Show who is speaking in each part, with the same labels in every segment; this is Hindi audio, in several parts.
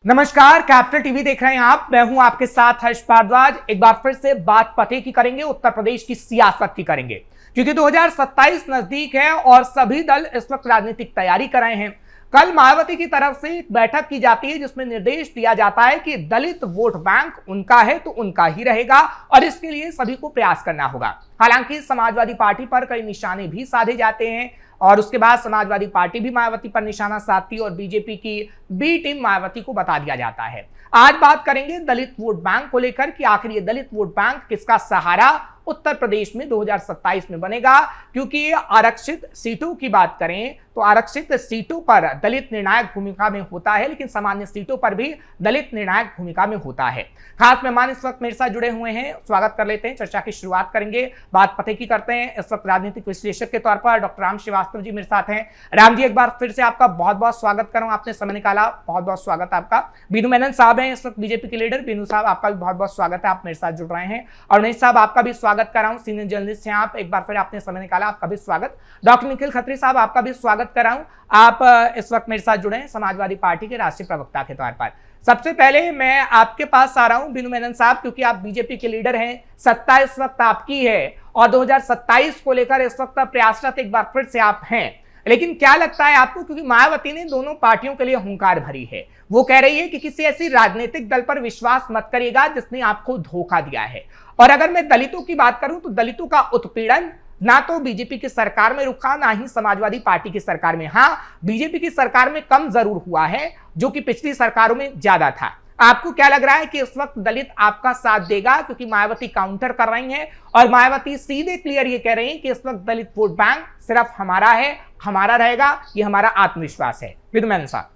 Speaker 1: नमस्कार, कैपिटल टीवी देख रहे हैं आप। मैं हूं आपके साथ हर्ष भारद्वाज। एक बार फिर से बात पते की करेंगे, उत्तर प्रदेश की सियासत की करेंगे, क्योंकि 2027 नजदीक है और सभी दल इस वक्त राजनीतिक तैयारी कर रहे हैं। कल मायावती की तरफ से एक बैठक की जाती है जिसमें निर्देश दिया जाता है कि दलित वोट बैंक उनका है तो उनका ही रहेगा और इसके लिए सभी को प्रयास करना होगा। हालांकि समाजवादी पार्टी पर कई निशाने भी साधे जाते हैं और उसके बाद समाजवादी पार्टी भी मायावती पर निशाना साधती और बीजेपी की बी टीम मायावती को बता दिया जाता है। आज बात करेंगे दलित वोट बैंक को लेकर कि आखिर ये दलित वोट बैंक किसका सहारा उत्तर प्रदेश में 2027 में बनेगा, क्योंकि आरक्षित सीटों की बात करें तो आरक्षित सीटों पर दलित निर्णायक भूमिका में होता है, लेकिन सामान्य सीटों पर भी दलित निर्णायक भूमिका में होता है। खास मेहमान इस वक्त मेरे साथ जुड़े हुए हैं, स्वागत कर लेते हैं। चर्चा की शुरुआत करेंगे, बात पते की करते हैं। इस वक्त राजनीतिक विश्लेषक के तौर पर डॉक्टर राम श्रीवास्तव जी मेरे साथ हैं। राम जी, एक बार फिर से आपका बहुत बहुत स्वागत करूं, आपने समय निकाला, बहुत बहुत स्वागत आपका। बीनू मेनन साहब हैं इस वक्त बीजेपी के लीडर। बीनू साहब, आपका भी बहुत बहुत स्वागत है, आप मेरे साथ जुड़ रहे हैं। और उन्नीस साहब, आपका भी स्वागत कर रहा हूं, सीनियर जर्नलिस्ट हैं आप, एक बार फिर आपने समय निकाला, आपका भी स्वागत। डॉक्टर निखिल खत्री साहब, आपका भी स्वागत कर रहा हूं, आप इस वक्त मेरे साथ जुड़े हैं समाजवादी पार्टी के राष्ट्रीय प्रवक्ता के तौर पर। सबसे पहले मैं आपके पास आ रहा हूं बीनू मेनन साहब, क्योंकि आप बीजेपी के लीडर हैं, सत्ता इस वक्त आपकी है और 2027 को लेकर इस वक्त प्रयासरत एक बार फिर से आप हैं। लेकिन क्या लगता है आपको, क्योंकि मायावती ने दोनों पार्टियों के लिए हुंकार भरी है, वो कह रही है कि किसी ऐसी राजनीतिक दल पर विश्वास मत करिएगा जिसने आपको धोखा दिया है। और अगर मैं दलितों की बात करूं तो दलितों का उत्पीड़न ना तो बीजेपी की सरकार में रुका, ना ही समाजवादी पार्टी की सरकार में। हाँ, बीजेपी की सरकार में कम जरूर हुआ है, जो कि पिछली सरकारों में ज्यादा था। आपको क्या लग रहा है कि इस वक्त दलित आपका साथ देगा, क्योंकि मायावती काउंटर कर रही हैं और मायावती सीधे क्लियर ये कह रही हैं कि इस वक्त दलित वोट बैंक सिर्फ हमारा है, हमारा रहेगा, ये हमारा आत्मविश्वास है। विद्यमान साहब,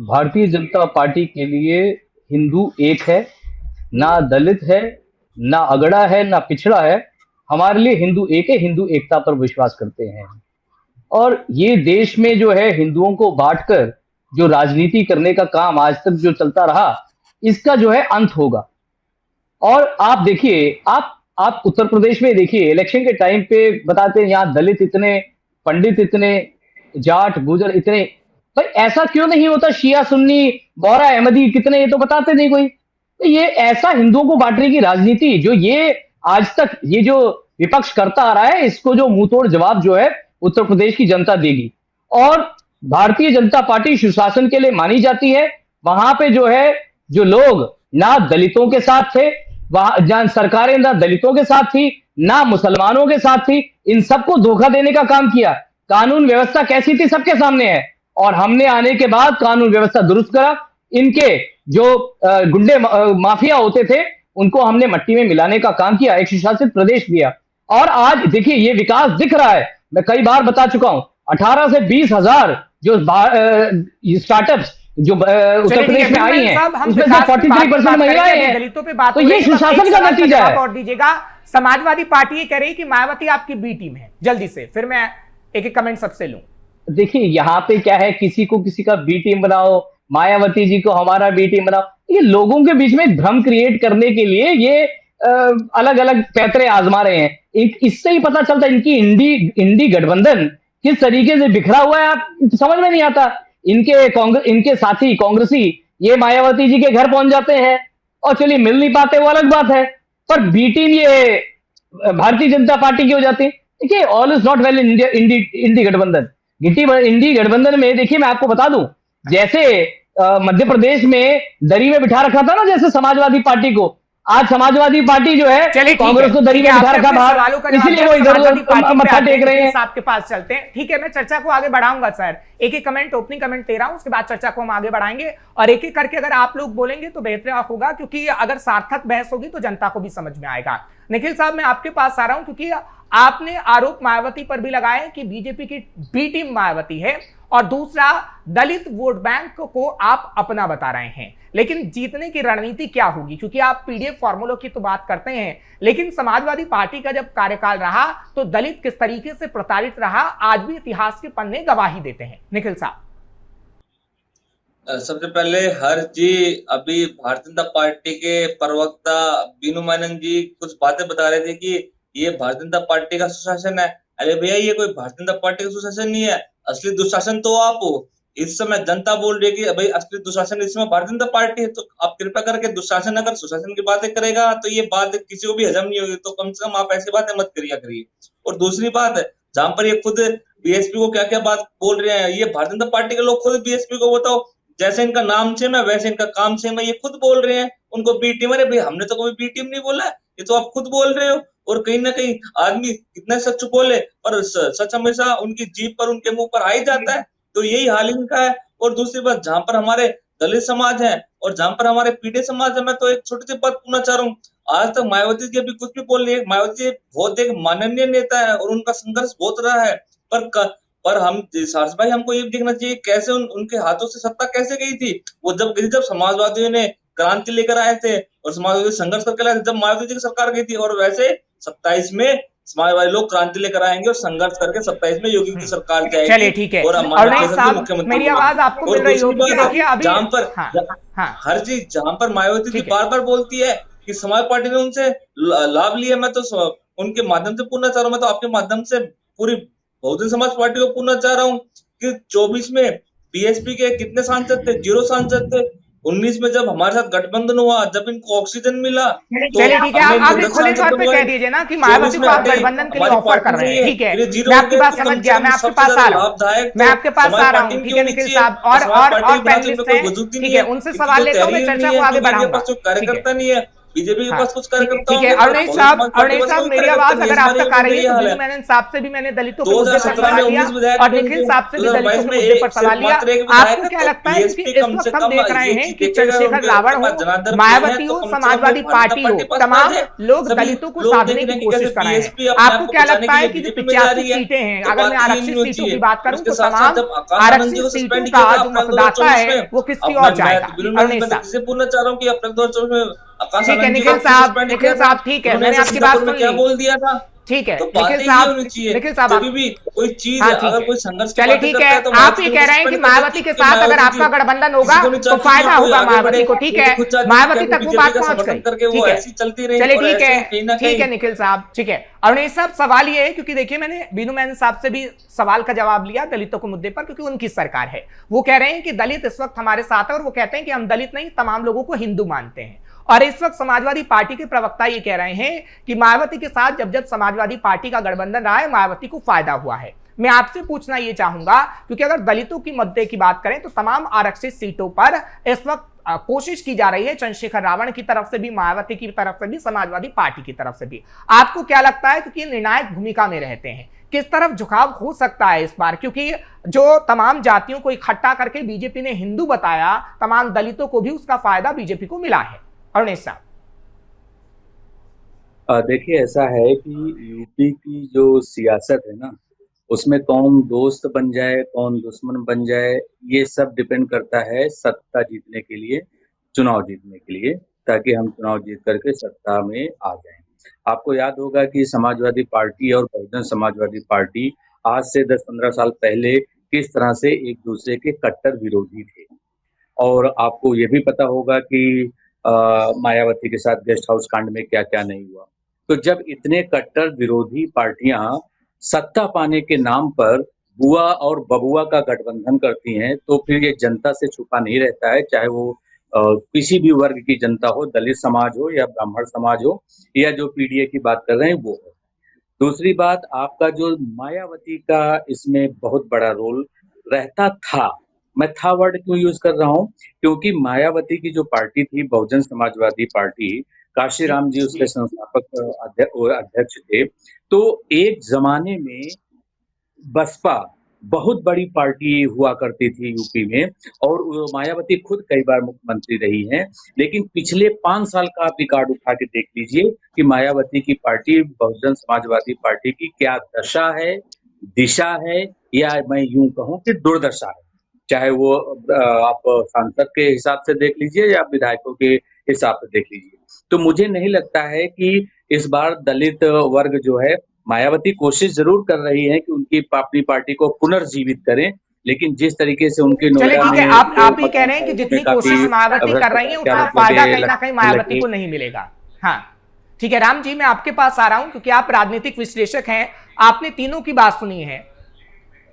Speaker 2: भारतीय जनता पार्टी के लिए हिंदू एक है, ना दलित है, ना अगड़ा है, ना पिछड़ा है। हमारे लिए हिंदू एक है, हिंदू एकता पर विश्वास करते हैं। और ये देश में जो है हिंदुओं को बांटकर जो राजनीति करने का काम आज तक जो चलता रहा, इसका जो है अंत होगा। और आप देखिए, आप उत्तर प्रदेश में देखिए, इलेक्शन के टाइम पे बताते हैं यहाँ दलित इतने, पंडित इतने, जाट गुजर इतने। भाई ऐसा क्यों नहीं होता? शिया सुन्नी, बोहरा अहमदी कितने, ये तो बताते नहीं कोई। तो ये ऐसा हिंदुओं को बांटने की राजनीति जो ये आज तक ये जो विपक्ष करता आ रहा है, इसको जो मुंहतोड़ जवाब जो है उत्तर प्रदेश की जनता देगी। और भारतीय जनता पार्टी सुशासन के लिए मानी जाती है। वहां पे जो है जो लोग ना दलितों के साथ थे, वहां जहां सरकारें ना दलितों के साथ थी, ना मुसलमानों के साथ थी, इन सबको धोखा देने का काम किया। कानून व्यवस्था कैसी थी सबके सामने है, और हमने आने के बाद कानून व्यवस्था दुरुस्त करा। इनके जो गुंडे माफिया होते थे उनको हमने मट्टी में मिलाने का काम किया, एक सुशासित प्रदेश दिया। और आज देखिए ये विकास दिख रहा है। मैं कई बार बता चुका हूं, 18 से 20 हजार जो स्टार्टअप्स जो उत्तर प्रदेश में आई हैं, उसमें से 43% महिलाएं हैं।
Speaker 1: दलितों पे बात,
Speaker 2: तो ये सुशासन का नतीजा है।
Speaker 1: और दीजिएगा, समाजवादी पार्टी ये कह रही है कि मायावती आपकी बी टीम है, जल्दी से, फिर मैं एक एक कमेंट सबसे लूं।
Speaker 2: देखिए यहाँ पे क्या है, किसी को किसी का बी टीम बनाओ, मायावती जी को हमारा बी टीम बनाओ, ये लोगों के बीच में भ्रम क्रिएट करने के लिए ये अलग अलग पैतरे आजमा रहे हैं। इससे ही पता चलता है इनकी इंडी गठबंधन किस तरीके से बिखरा हुआ है, आप समझ में नहीं आता। इनके साथी कांग्रेसी ये मायावती जी के घर पहुंच जाते हैं और चलिए मिल नहीं पाते, वो अलग बात है, पर बी टीम ये भारतीय जनता पार्टी की हो जाती है। देखिए all is not well in INDI गठबंधन। इंडी गठबंधन में देखिए मैं आपको बता दूं, जैसे मध्य प्रदेश में दरी में बिठा रखा था ना जैसे समाजवादी पार्टी को, आज समाजवादी पार्टी जो है कांग्रेस को दरी में बिठा रखा बाहर, इसीलिए वो इधर उधर मत्था टेक रहे हैं।
Speaker 1: आपके पास चलते हैं, ठीक है, मैं चर्चा को आगे बढ़ाऊंगा सर। एक एक कमेंट, ओपनिंग कमेंट दे रहा हूं, उसके बाद चर्चा को हम आगे बढ़ाएंगे और एक एक करके अगर आप लोग बोलेंगे तो बेहतर होगा, क्योंकि अगर सार्थक बहस होगी तो जनता को भी समझ में आएगा। निखिल साहब, मैं आपके पास आ रहा हूं, क्योंकि आपने आरोप मायावती पर भी लगाया कि बीजेपी की बी टीम मायावती है और दूसरा दलित वोट बैंक को आप अपना बता रहे हैं। लेकिन जीतने की रणनीति क्या होगी, क्योंकि आप पीडीएफ फॉर्मूलों की तो बात करते हैं, लेकिन समाजवादी पार्टी का जब कार्यकाल रहा तो दलित किस तरीके से प्रताड़ित रहा, आज भी इतिहास के पन्ने गवाही देते हैं। निखिल साहब,
Speaker 3: सबसे पहले हर्ष जी, अभी भारतीय जनता पार्टी के प्रवक्ता बीनू मेनन जी कुछ बातें बता रहे थे कि ये भारतीय जनता पार्टी का सुशासन है। अरे भैया, ये कोई भारतीय जनता पार्टी का सुशासन नहीं है, असली दुशासन तो आप हो। इस समय जनता बोल रही है कि भाई असली दुशासन इस समय भारतीय जनता पार्टी है, तो आप कृपया करके दुशासन अगर सुशासन की बातें करेगा तो ये बात किसी को भी हजम नहीं होगी, तो कम से कम आप ऐसी बातें मत करिए। और दूसरी बात है, जहां पर ये खुद बीएसपी को क्या क्या बात बोल रहे हैं, ये भारतीय जनता पार्टी के लोग खुद बीएसपी को बताओ, जैसे इनका नाम सेम है वैसे इनका काम सेम है, ये खुद बोल रहे हैं उनको बी टीम। अरे भाई हमने तो कभी बी टीम नहीं बोला है, ये तो आप खुद बोल रहे हो। और कहीं ना कहीं आदमी कितना सच बोले पर सच हमेशा उनकी जीभ पर, उनके मुंह पर आ ही जाता है, तो यही हाल इनका है। और दूसरी बात, जहां पर हमारे दलित समाज है और जहां पर हमारे पीढ़ी समाज है, मैं तो एक छोटी सी बात पूछना चाह रहा हूँ, आज तक मायावती जी अभी कुछ भी बोल रही है, मायावती जी बहुत एक माननीय नेता है और उनका संघर्ष बहुत रहा है, पर हम सारस भाई हमको ये देखना चाहिए कैसे उनके हाथों से सत्ता कैसे गई थी। वो जब समाजवादियों ने क्रांति लेकर आए थे और समाजवादी संघर्ष करके लाए थे, जब मायावती जी की सरकार गई थी, और वैसे 27 में समाजवादी लोग क्रांति लेकर आएंगे और संघर्ष करके 27 में योगी की सरकार जाएगी।
Speaker 1: चलिए ठीक है, और मेरी आवाज आपको मिल रही होगी कि देखिए अभी
Speaker 3: जहां पर हर चीज, जहां पर मायावती जी बार बार बोलती है कि समाज पार्टी ने उनसे लाभ लिया, मैं तो उनके माध्यम से पूछना चाह रहा हूँ, मैं तो आपके माध्यम से पूरी बहुजन समाज पार्टी को पूछना चाह रहा हूँ कि 24 में बीएसपी के कितने सांसद थे? 0 सांसद थे। 19 में जब हमारे साथ गठबंधन हुआ, जब इनको ऑक्सीजन मिला, तो
Speaker 1: चलिए ठीक है, आप खुले तौर पे कह दीजिए ना कि मायावती को आप गठबंधन के लिए ऑफर कर रहे हैं। ठीक है, मैं आपकी बात समझ गया, मैं आपके पास आ रहा हूँ, ठीक है निखिल साहब, और पैनलिस्ट हैं, ठीक है, उनसे सवाल लेता हूँ, मैं चर्चा को आगे बढ़ाऊंगा।
Speaker 3: कार्यकर्ता नहीं है बीजेपी के पास, कुछ कार्यकर्ता।
Speaker 1: ठीक है, अरुणेश साहब मेरी आवाज अगर आप तक आ रही है तो बिनु मेनन साहब से भी मैंने दलितों के मुद्दे पर सवाल लिया और निखिल साहब से भी दलितों के मुद्दे पर सवाल लिया। आपको क्या लगता है कि इस वक्त हम देख रहे हैं कि चंद्रशेखर रावण हो, मायावती हो, समाजवादी पार्टी हो, तमाम लोग दलितों को साधने की कोशिश कर रहे हैं। आपको क्या लगता है कि जो 85 सीटें हैं, अगर मैं आरक्षित सीटों की बात करूं तो तमाम आरक्षित सीटों का जो मतदाता है वो किसकी ओर जाएगा? अरुणेश साहब
Speaker 3: पूछना चाह रहा हूँ कि अपने
Speaker 1: ठीक है निखिल साहब ठीक है, मैंने आपकी बात सुन ली,
Speaker 3: बोल दिया था।
Speaker 1: ठीक है
Speaker 3: तो
Speaker 1: निखिल साहब
Speaker 3: कभी भी कोई चीज अगर कोई संघर्ष,
Speaker 1: चलिए ठीक है, आप ये कह रहे हैं कि मायावती के साथ अगर आपका गठबंधन होगा तो फायदा होगा मायावती को। ठीक है, मायावती तक वो बात पहुंच गई, ठीक है, चलिए ठीक है निखिल साहब, ठीक है। अरुणेश साहब सवाल ये है, क्योंकि देखिए मैंने बीनू मेनन साहब से भी सवाल का जवाब लिया दलितों के मुद्दे पर, क्योंकि उनकी सरकार है, वो कह रहे हैं कि दलित इस वक्त हमारे साथ है और वो कहते हैं कि हम दलित नहीं तमाम लोगों को हिंदू मानते हैं। और इस वक्त समाजवादी पार्टी के प्रवक्ता ये कह रहे हैं कि मायावती के साथ जब समाजवादी पार्टी का गठबंधन रहा है मायावती को फायदा हुआ है। मैं आपसे पूछना ये चाहूंगा, क्योंकि अगर दलितों की मुद्दे की बात करें तो तमाम आरक्षित सीटों पर इस वक्त कोशिश की जा रही है, चंद्रशेखर रावण की तरफ से भी, मायावती की तरफ से भी, समाजवादी पार्टी की तरफ से भी। आपको क्या लगता है, क्योंकि निर्णायक भूमिका में रहते हैं, किस तरफ झुकाव हो सकता है इस बार? क्योंकि जो तमाम जातियों को इकट्ठा करके बीजेपी ने हिंदू बताया, तमाम दलितों को भी उसका फायदा बीजेपी को मिला है। अरुणेश साहब
Speaker 4: देखिए, ऐसा है कि यूपी की जो सियासत है ना, उसमें कौन दोस्त बन जाए कौन दुश्मन बन जाए, ये सब डिपेंड करता है सत्ता जीतने के लिए, चुनाव जीतने के लिए, ताकि हम चुनाव जीत करके सत्ता में आ जाएं। आपको याद होगा कि समाजवादी पार्टी और बहुजन समाजवादी पार्टी आज से 10-15 साल पहले किस तरह से एक दूसरे के कट्टर विरोधी थे। और आपको ये भी पता होगा कि मायावती के साथ गेस्ट हाउस कांड में क्या क्या नहीं हुआ। तो जब इतने कट्टर विरोधी पार्टियां सत्ता पाने के नाम पर बुआ और बबुआ का गठबंधन करती हैं, तो फिर ये जनता से छुपा नहीं रहता है, चाहे वो किसी भी वर्ग की जनता हो, दलित समाज हो या ब्राह्मण समाज हो या जो पीडीए की बात कर रहे हैं वो हो। दूसरी बात, आपका जो मायावती का इसमें बहुत बड़ा रोल रहता था, मैं था वर्ड क्यों यूज कर रहा हूँ, क्योंकि मायावती की जो पार्टी थी बहुजन समाजवादी पार्टी, काशीराम जी उसके संस्थापक अध्यक्ष थे। तो एक जमाने में बसपा बहुत बड़ी पार्टी हुआ करती थी यूपी में, और मायावती खुद कई बार मुख्यमंत्री रही हैं। लेकिन पिछले 5 साल का आप रिकॉर्ड उठा के देख लीजिए कि मायावती की पार्टी, बहुजन समाजवादी पार्टी की क्या दशा है, दिशा है, या मैं यूं कहूं कि दुर्दशा है। चाहे वो आप सांसद के हिसाब से देख लीजिए या विधायकों के हिसाब से देख लीजिए। तो मुझे नहीं लगता है कि इस बार दलित वर्ग जो है, मायावती कोशिश जरूर कर रही है कि उनकी अपनी पार्टी को पुनर्जीवित करें, लेकिन जिस तरीके से उनके
Speaker 1: चलिए ठीक है, आप ही कह रहे हैं कि जितनी कोशिश मायावती कर रही है उतना फायदा कहीं ना कहीं मायावती को नहीं मिलेगा। हाँ ठीक है, राम जी मैं आपके पास आ रहा हूं, क्योंकि आप राजनीतिक विश्लेषक हैं, आपने तीनों की बात सुनी है।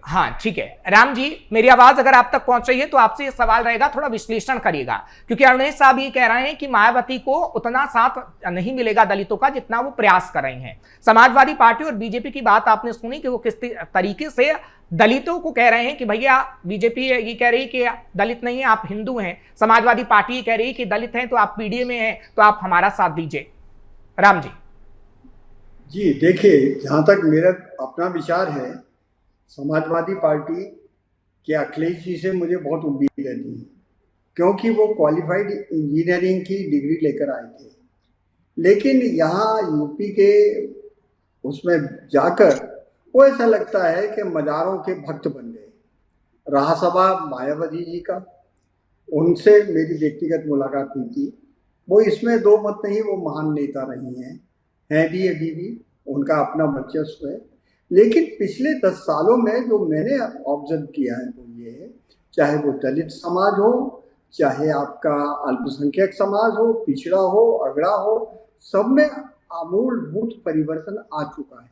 Speaker 1: हाँ ठीक है राम जी, मेरी आवाज अगर आप तक पहुंच रही है तो आपसे ये सवाल रहेगा, थोड़ा विश्लेषण करिएगा, क्योंकि अरुणेश साहब ये कह रहे हैं कि मायावती को उतना साथ नहीं मिलेगा दलितों का जितना वो प्रयास कर रही हैं। समाजवादी पार्टी और बीजेपी की बात आपने सुनी कि वो किस तरीके से दलितों को कह रहे हैं कि भैया, बीजेपी ये कह रही कि दलित नहीं है आप हिंदू हैं, समाजवादी पार्टी ये कह रही कि दलित हैं तो आप पीडीए में हैं तो आप हमारा साथ दीजिए। राम जी।
Speaker 5: जी देखिए, जहाँ तक मेरा अपना विचार है, समाजवादी पार्टी के अखिलेश जी से मुझे बहुत उम्मीद रहती है, क्योंकि वो क्वालिफाइड इंजीनियरिंग की डिग्री लेकर आए थे, लेकिन यहाँ यूपी के उसमें जाकर वो ऐसा लगता है कि मज़ारों के भक्त बन गए। रहा सवाल मायावती जी का, उनसे मेरी व्यक्तिगत मुलाकात हुई थी, वो इसमें दो मत नहीं, वो महान नेता रही हैं भी अभी भी, उनका अपना वर्चस्व है। लेकिन पिछले 10 सालों में जो मैंने ऑब्जर्व किया है वो ये है, चाहे वो दलित समाज हो, चाहे आपका अल्पसंख्यक समाज हो, पिछड़ा हो, अगड़ा हो, सब में आमूलभूत परिवर्तन आ चुका है।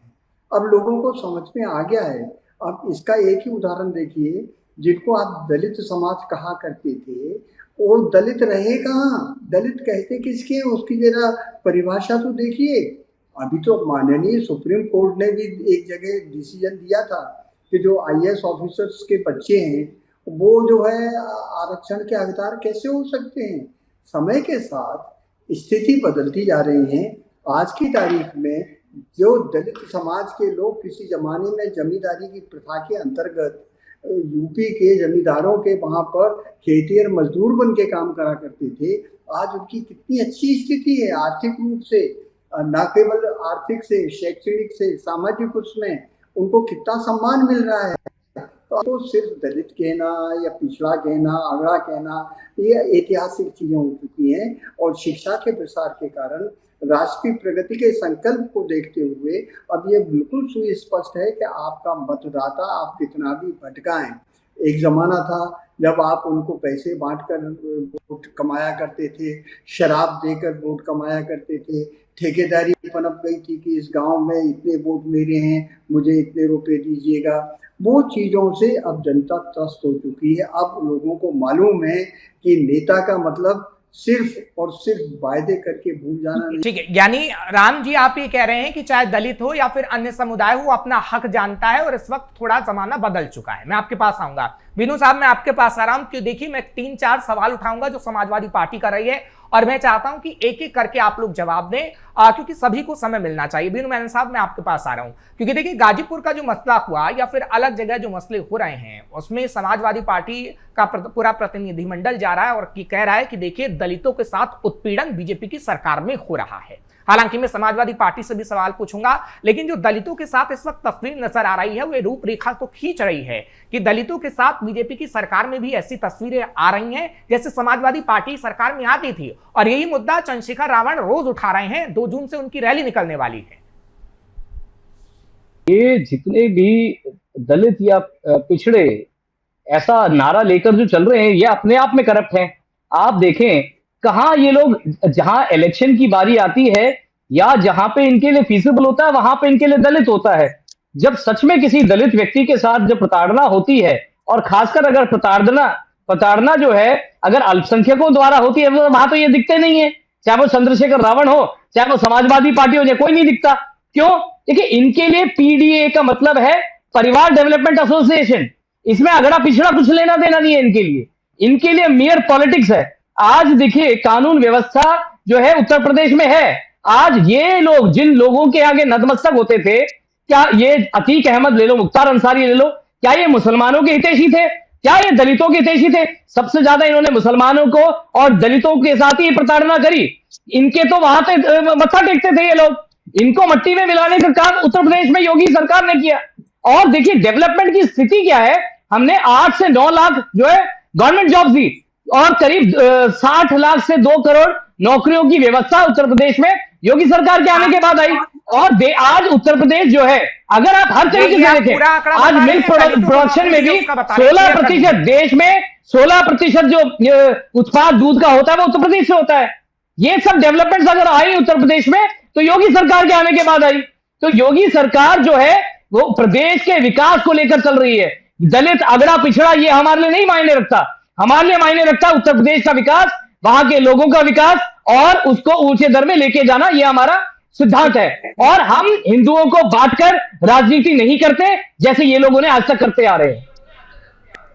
Speaker 5: अब लोगों को समझ में आ गया है। अब इसका एक ही उदाहरण देखिए, जिनको आप दलित समाज कहा करते थे वो दलित रहे कहाँ, दलित कहते किसके हैं, उसकी जरा परिभाषा तो देखिए। अभी तो माननीय सुप्रीम कोर्ट ने भी एक जगह डिसीजन दिया था कि जो आईएएस ऑफिसर्स के बच्चे हैं वो जो है आरक्षण के हकदार कैसे हो सकते हैं। समय के साथ स्थिति बदलती जा रही है। आज की तारीख में जो दलित समाज के लोग किसी जमाने में जमींदारी की प्रथा के अंतर्गत यूपी के जमींदारों के वहाँ पर खेती और मजदूर बन के काम करा करते थे, आज उनकी कितनी अच्छी स्थिति है आर्थिक रूप से, न केवल आर्थिक से, शैक्षणिक से, सामाजिक उसमें उनको कितना सम्मान मिल रहा है। तो सिर्फ दलित कहना या पिछड़ा कहना, अगड़ा कहना, ये ऐतिहासिक चीजें हो चुकी हैं। और शिक्षा के प्रसार के कारण राष्ट्र की प्रगति के संकल्प को देखते हुए अब ये बिल्कुल सुस्पष्ट है कि आपका मतदाता आप कितना भी भटकाएं। एक जमाना था जब आप उनको पैसे बांटकर वोट कमाया करते थे, शराब देकर वोट कमाया करते थे, ठेकेदारी पनप गई थी कि इस गांव में इतने वोट मेरे हैं, मुझे इतने रुपए दीजिएगा। वो चीज़ों से अब जनता त्रस्त हो चुकी है। अब लोगों को मालूम है कि नेता का मतलब सिर्फ और सिर्फ वायदे करके भूल जाना नहीं।
Speaker 1: ठीक है, यानी राम जी आप ये कह रहे हैं कि चाहे दलित हो या फिर अन्य समुदाय हो, अपना हक जानता है और इस वक्त थोड़ा जमाना बदल चुका है। मैं आपके पास आऊंगा विनू साहब, मैं आपके पास आ रहा हूं कि देखिए मैं 3-4 सवाल उठाऊंगा जो समाजवादी पार्टी कर रही है और मैं चाहता हूं कि एक एक करके आप लोग जवाब दें, क्योंकि सभी को समय मिलना चाहिए। विनू मेनन साहब मैं आपके पास आ रहा हूं क्योंकि देखिए गाजीपुर का जो मसला हुआ या फिर अलग जगह जो मसले हो रहे हैं उसमें समाजवादी पार्टी का पूरा प्रतिनिधिमंडल जा रहा है और कह रहा है कि देखिए दलितों के साथ उत्पीड़न बीजेपी की सरकार में हो रहा है। हालांकि मैं समाजवादी पार्टी से भी सवाल पूछूंगा, लेकिन जो दलितों के साथ इस वक्त तस्वीर नजर आ रही है वो रूपरेखा तो खींच रही है कि दलितों के साथ बीजेपी की सरकार में भी ऐसी तस्वीरें आ रही हैं जैसे समाजवादी पार्टी सरकार में आती थी। और यही मुद्दा चंद्रशेखर रावण रोज उठा रहे हैं। 2 जून से उनकी रैली निकलने वाली है।
Speaker 2: ये जितने भी दलित या पिछड़े ऐसा नारा लेकर जो चल रहे हैं ये अपने आप में करप्ट हैं। आप देखें कहां ये लोग, जहां इलेक्शन की बारी आती है या जहां पे इनके लिए फीसिबल होता है वहां पे इनके लिए दलित होता है। जब सच में किसी दलित व्यक्ति के साथ जब प्रताड़ना होती है और खासकर अगर प्रताड़ना जो है अगर अल्पसंख्यकों द्वारा होती है वहां तो ये दिखते नहीं है, चाहे वो चंद्रशेखर रावण हो चाहे वो समाजवादी पार्टी हो, कोई नहीं दिखता। क्यों? देखिए इनके लिए पीडीए का मतलब है परिवार डेवलपमेंट एसोसिएशन, इसमें अगड़ा पिछड़ा कुछ लेना देना नहीं है इनके लिए मेयर पॉलिटिक्स है। आज देखिए कानून व्यवस्था जो है उत्तर प्रदेश में है, आज ये लोग जिन लोगों के आगे नतमस्तक होते थे, क्या ये अतीक अहमद ले लो, मुख्तार अंसारी ले लो, क्या ये मुसलमानों के हितैषी थे? क्या ये दलितों के हितैषी थे? सबसे ज्यादा इन्होंने मुसलमानों को और दलितों के साथ ही प्रताड़ना करी। इनके तो वहां पे मत्था टेकते थे ये लोग, इनको मट्टी में मिलाने का काम उत्तर प्रदेश में योगी सरकार ने किया। और देखिए डेवलपमेंट की स्थिति क्या है, हमने 8 से 9 लाख जो है गवर्नमेंट जॉब दी और करीब 60 लाख से 2 करोड़ नौकरियों की व्यवस्था उत्तर प्रदेश में योगी सरकार के आने के बाद आई। और आज उत्तर प्रदेश जो है अगर आप हर तरीके से देखें, आज मिल्क प्रोडक्शन में भी 16% देश में 16% जो उत्पाद दूध का होता है वो उत्तर प्रदेश से होता है। ये सब डेवलपमेंट्स अगर आई उत्तर प्रदेश में तो योगी सरकार के आने के बाद आई। तो योगी सरकार जो है वो प्रदेश के विकास को लेकर चल रही है। दलित अगड़ा पिछड़ा ये हमारे लिए नहीं मायने रखता, हमारे लिए मायने रखता है उत्तर प्रदेश का विकास, वहां के लोगों का विकास और उसको ऊंचे दर में लेके जाना, ये हमारा सिद्धांत है। और हम हिंदुओं को बांटकर राजनीति नहीं करते जैसे ये लोगों ने आज तक करते आ रहे हैं।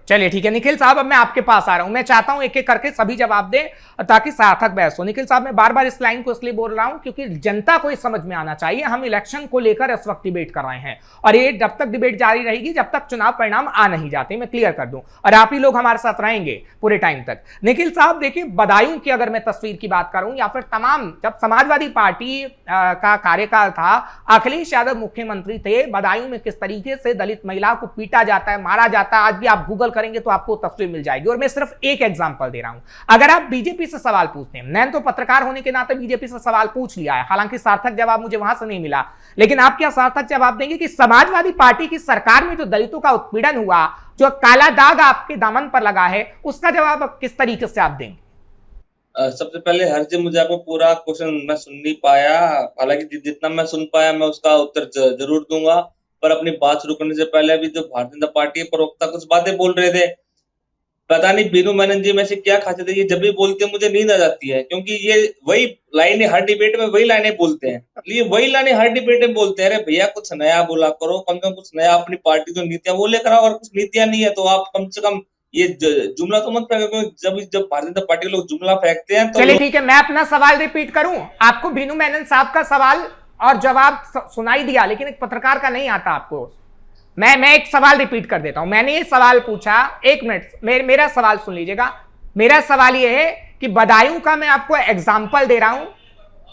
Speaker 1: चलिए ठीक है निखिल साहब, अब मैं आपके पास आ रहा हूं। मैं चाहता हूं एक एक करके सभी जवाब दें ताकि सार्थक बहस हो। निखिल साहब, मैं बार बार इस लाइन को इसलिए बोल रहा हूं क्योंकि जनता को इस समझ में आना चाहिए हम इलेक्शन को लेकर इस वक्त डिबेट कर रहे हैं और ये जब तक डिबेट जारी रहेगी जब तक चुनाव परिणाम आ नहीं जाते, मैं क्लियर कर दूं, और आप ही लोग हमारे साथ रहेंगे पूरे टाइम तक। निखिल साहब देखिए, बदायूं की अगर मैं तस्वीर की बात करूं या फिर तमाम, जब समाजवादी पार्टी का कार्यकाल था, अखिलेश यादव मुख्यमंत्री थे, बदायूं में किस तरीके से दलित महिला को पीटा जाता है, मारा जाता है, आज भी आप गूगल करेंगे तो आपको तस्वीर मिल जाएगी। और मैं सिर्फ एक एग्जांपल दे रहा हूं, अगर आप बीजेपी से सवाल पूछते हैं, मैंने तो पत्रकार होने के नाते बीजेपी से सवाल पूछ लिया है, हालांकि सार्थक जवाब मुझे वहां से नहीं मिला, लेकिन आप क्या सार्थक जवाब देंगे कि समाजवादी पार्टी की सरकार में जो दलितों का उत्पीड़न हुआ, जो काला दाग आपके दामन पर लगा है, उसका जवाब किस तरीके से आप देंगे?
Speaker 3: सबसे पहले हर्ष, मुझे आपको पूरा क्वेश्चन मैं सुन नहीं पाया, हालांकि जितना मैं सुन पाया मैं उसका उत्तर जरूर दूंगा, पर अपनी बात शुरू करने से पहले अभी जो भारतीय जनता पार्टी के प्रवक्ता कुछ बातें बोल रहे थे, पता नहीं बीनू मेनन जी में से क्या खाते थे, ये जब भी बोलते हैं मुझे नींद आ जाती है, क्योंकि ये वही लाइनें हर डिबेट में वही लाइनें बोलते हैं, ये वही लाइनें हर डिबेट में बोलते हैं। अरे भैया कुछ नया बोला करो, कम से कम कुछ नया अपनी पार्टी जो नीतियां वो लेकर आओ, और कुछ नीतियां नहीं है तो आप कम से कम ये जुमला तो मत फेंको, जब भारतीय जनता पार्टी के लोग जुमला फेंकते हैं तो। चलिए
Speaker 1: ठीक है, मैं अपना सवाल रिपीट करूं, आपको बीनू मेनन साहब का सवाल और जवाब सुनाई दिया, लेकिन एक पत्रकार का नहीं आता आपको। मैं एक सवाल रिपीट कर देता हूं, मैंने ये सवाल पूछा, एक मिनट मेरा सवाल सुन लीजिएगा। मेरा सवाल ये है कि बदायूं का मैं आपको एग्जांपल दे रहा हूं,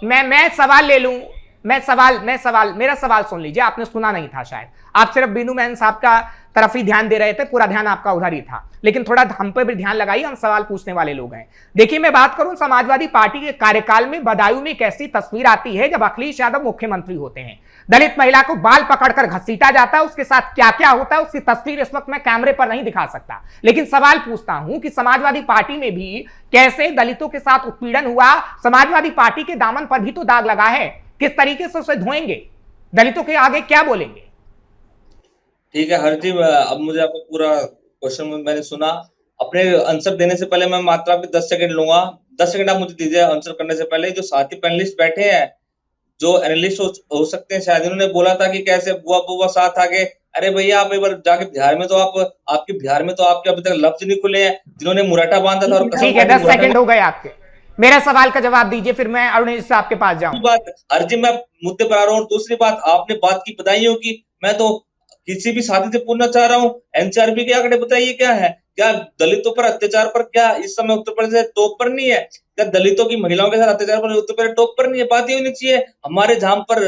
Speaker 1: मैं सवाल ले लूं, मेरा सवाल सुन लीजिए, आपने सुना नहीं था शायद, आप सिर्फ बीनू मेनन साहब का तरफ ही ध्यान दे रहे थे, पूरा ध्यान आपका उधर ही था, लेकिन थोड़ा हम पे भी ध्यान लगाइए, हम सवाल पूछने वाले लोग हैं। देखिए, मैं बात करूं समाजवादी पार्टी के कार्यकाल में बदायूं में एक ऐसी तस्वीर आती है जब अखिलेश यादव मुख्यमंत्री होते हैं, दलित महिला को बाल पकड़कर घसीटा जाता है, उसके साथ क्या क्या होता है उसकी तस्वीर इस वक्त मैं कैमरे पर नहीं दिखा सकता, लेकिन सवाल पूछता हूं कि समाजवादी पार्टी में भी कैसे दलितों के साथ उत्पीड़न हुआ, समाजवादी पार्टी के दामन पर भी तो दाग लगा है, किस तरीके से उसे धोएंगे, दलितों के आगे क्या बोलेंगे?
Speaker 3: ठीक है हरजी, अब मुझे आपको पूरा क्वेश्चन मैंने सुना, अपने आंसर देने से पहले मैं मात्र आपके 10 सेकंड लूंगा, 10 सेकंड आप मुझे दीजिए आंसर करने से पहले। जो साथी पैनलिस्ट बैठे हैं, जो एनालिस्ट हो सकते हैं, शायद इन्होंने बोला था कि कैसे बुआ साथ आ गए। अरे भैया, आप एक बार जाके बिहार में तो आपके बिहार में तो आपके अभी तक लफ्ज नहीं खुले हैं, जिन्होंने मुराटा बांधा था। और
Speaker 1: ठीक है, 10 सेकंड हो गए आपके, मेरा सवाल का जवाब दीजिए, फिर मैं अरुणेश साहब के पास जाऊं।
Speaker 3: बात अर्जी, मैं मुद्दे पर आ रहा हूँ। दूसरी बात, आपने बात की बधाइयों की, मैं तो किसी भी साथी से पूछना चाह रहा हूँ, एनसीआरबी के आंकड़े बताइए क्या है, क्या दलितों पर अत्याचार पर क्या इस समय उत्तर प्रदेश टॉप पर नहीं है? क्या दलितों की महिलाओं के साथ अत्याचार पर उत्तर प्रदेश टॉप पर नहीं है? बात ये होनी चाहिए। हमारे जहां पर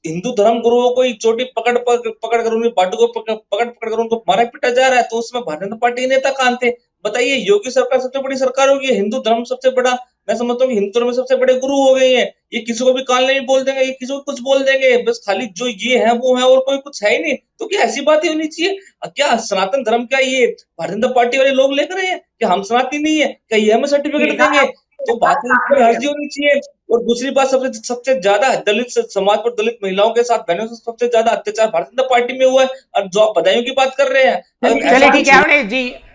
Speaker 3: हिंदू धर्म गुरुओं को चोटी पकड़ कर उन्हें पार्टी को पकड़ कर उनको मारा पीटा जा रहा है, तो उसमें भारतीय जनता पार्टी के नेता कहां थे? बताइए। योगी सरकार सबसे बड़ी सरकार होगी, हिंदू धर्म सबसे बड़ा, मैं समझता हूँ कि हिंदू धर्म में सबसे बड़े गुरु हो गए हैं। ये किसी को भी काल नहीं बोल देंगे, ये किसी को कुछ बोल देंगे, बस खाली जो ये है वो है और कोई कुछ है ही नहीं। तो क्या ऐसी बातें होनी चाहिए? क्या सनातन धर्म क्या ये भारतीय जनता पार्टी वाले लोग लेकर आए हैं कि हम सनातनी नहीं है, क्या ये हमें सर्टिफिकेट देंगे? तो बात अर्जी होनी चाहिए। और दूसरी बात, सबसे ज्यादा दलित समाज पर, दलित महिलाओं के साथ बहनों से सबसे ज्यादा अत्याचार भारतीय जनता पार्टी में हुआ है, और जो आप बधाइयों की बात कर रहे हैं।
Speaker 1: चलिए ठीक है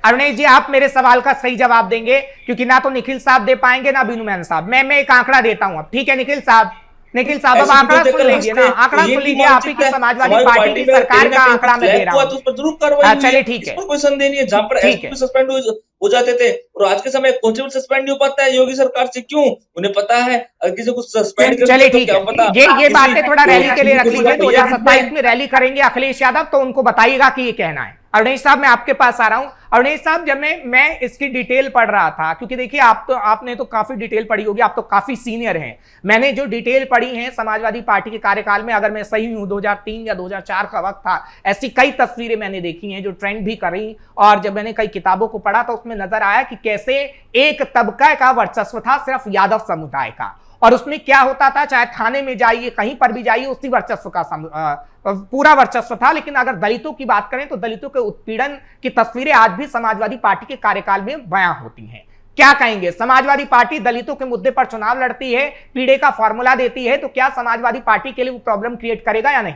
Speaker 1: अरुणेश जी, आप मेरे सवाल का सही जवाब देंगे, क्योंकि ना तो निखिल साहब दे पाएंगे ना बीनू मेनन साहब। मैं एक आंकड़ा देता हूं अब, ठीक है निखिल साहब, अब आंकड़ा सुन लीजिए ना, आंकड़ा सुन लीजिए, आप ही की समाजवादी पार्टी की सरकार का आंकड़ा मैं दे रहा हूं,
Speaker 3: तो उस पर जरूर कार्रवाई।
Speaker 1: चलिए ठीक है,
Speaker 3: कोई संदेह नहीं है। जहां पर एसपी सस्पेंड हो जाते थे और आज के समय कांस्टेबल सस्पेंड नहीं हो पाता है योगी सरकार से, क्यों? उन्हें पता है अगर किसी को सस्पेंड,
Speaker 1: चलिए ठीक है, ये बातें थोड़ा रैली के लिए रख लीजिए, 2027 में रैली करेंगे अखिलेश यादव, तो उनको बताइएगा कि ये कहना है। अरुणेश साहब, मैं आपके पास आ रहा हूं। अरुणेश साहब, जब मैं इसकी डिटेल पढ़ रहा था, क्योंकि देखिए आपने तो काफी डिटेल पढ़ी होगी, आप तो काफी सीनियर हैं, मैंने जो डिटेल पढ़ी है समाजवादी पार्टी के कार्यकाल में, अगर मैं सही हूं 2003 या 2004 का वक्त था, ऐसी कई तस्वीरें मैंने देखी हैं जो ट्रेंड भी कर रही, और जब मैंने कई किताबों को पढ़ा तो उसमें नजर आया कि कैसे एक तबका का वर्चस्व था, सिर्फ यादव समुदाय का, और उसमें क्या होता था, चाहे थाने में जाइए, कहीं पर भी जाइए, उसी वर्चस्व का पूरा वर्चस्व था। लेकिन अगर दलितों की बात करें तो दलितों के उत्पीड़न की तस्वीरें आज भी समाजवादी पार्टी के कार्यकाल में बयां होती हैं। क्या कहेंगे, समाजवादी पार्टी दलितों के मुद्दे पर चुनाव लड़ती है, पीड़े का फॉर्मूला देती है, तो क्या समाजवादी पार्टी के लिए वो प्रॉब्लम क्रिएट करेगा या नहीं?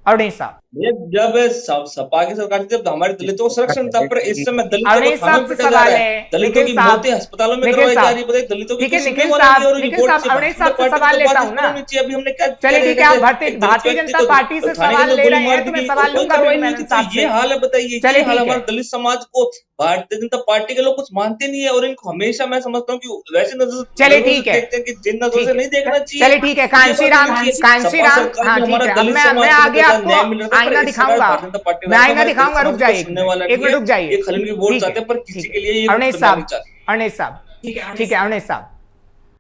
Speaker 1: अरुणेश साहब।
Speaker 3: जब सपा की सरकार थी जब हमारे दलितों को संरक्षण था, पर इस समय दलितों को
Speaker 1: अवनीश
Speaker 3: थानों
Speaker 1: साहब
Speaker 3: में
Speaker 1: से
Speaker 3: पिटा जा
Speaker 1: सवाल
Speaker 3: रहा
Speaker 1: है,
Speaker 3: है, दलितों
Speaker 1: निखिल
Speaker 3: की
Speaker 1: साहब,
Speaker 3: मौतें अस्पतालों में
Speaker 1: निखिल
Speaker 3: करवाई जा
Speaker 1: साहब,
Speaker 3: रही है, बताइए दलितों की
Speaker 1: ठीक है
Speaker 3: तो सुनने
Speaker 1: निखिल
Speaker 3: वाला नहीं है,
Speaker 1: साहब,
Speaker 3: और
Speaker 1: निखिल
Speaker 3: रिपोर्ट
Speaker 1: साहब,
Speaker 3: से
Speaker 1: अवनीश साहब से
Speaker 3: पार्टी
Speaker 1: सवाल
Speaker 3: तो
Speaker 1: लेता
Speaker 3: बात
Speaker 1: हूँ ना।
Speaker 3: होनी चाहिए। अभी हमने क्या
Speaker 1: चलिए ठीक है, आप भारतीय जनता पार्टी से सवाल ले रहे हैं तो मैं सवाल लूंगा
Speaker 3: कार्रवाई
Speaker 1: बिनु
Speaker 3: नहीं
Speaker 1: मेनन
Speaker 3: की, तो
Speaker 1: साहब
Speaker 3: ये
Speaker 1: से।
Speaker 3: हाल है, बताइए
Speaker 1: चलिए
Speaker 3: ये हाल
Speaker 1: ठीक है,
Speaker 3: हमारे दलित समाज को भारतीय जनता पार्टी के लोग कुछ मानते नहीं है, और इनको हमेशा मैं समझता हूँ कि वैसे
Speaker 1: चलिए
Speaker 3: नजरों से
Speaker 1: ठीक है,
Speaker 3: देखते हैं कि जिन नजरों
Speaker 1: ठीक
Speaker 3: से
Speaker 1: है,
Speaker 3: नहीं देखना चाहिए।
Speaker 1: चलिए ठीक है,
Speaker 3: ये बात
Speaker 1: कांशीराम,
Speaker 3: होनी चाहिए।
Speaker 1: कांशीराम,
Speaker 3: सपा सरकार
Speaker 1: हाँ
Speaker 3: में
Speaker 1: ठीक
Speaker 3: हमारा
Speaker 1: है, अब
Speaker 3: दलित
Speaker 1: मैं
Speaker 3: समाज
Speaker 1: आगे
Speaker 3: को
Speaker 1: आपको
Speaker 3: न्याय मिल रहा था, पर
Speaker 1: आईना
Speaker 3: इस समय
Speaker 1: दिखाऊंगा,
Speaker 3: भारतीय जनता पार्टी
Speaker 1: मैं
Speaker 3: वाले
Speaker 1: आईना
Speaker 3: हमारे दलित
Speaker 1: दिखाऊंगा, रुक
Speaker 3: समाज को
Speaker 1: जाइए
Speaker 3: सुनने वाला
Speaker 1: एक
Speaker 3: नहीं
Speaker 1: मिनट,
Speaker 3: है।
Speaker 1: रुक जाइए,
Speaker 3: ये खलील की वोट
Speaker 1: ठीक
Speaker 3: चाहते
Speaker 1: है,
Speaker 3: हैं, पर
Speaker 1: ठीक
Speaker 3: किसी
Speaker 1: है,
Speaker 3: के लिए ये
Speaker 1: अवनीश
Speaker 3: बदनामी
Speaker 1: साहब,
Speaker 3: चाहते हैं।
Speaker 1: अवनीश साहब, ठीक है, अवनीश साहब।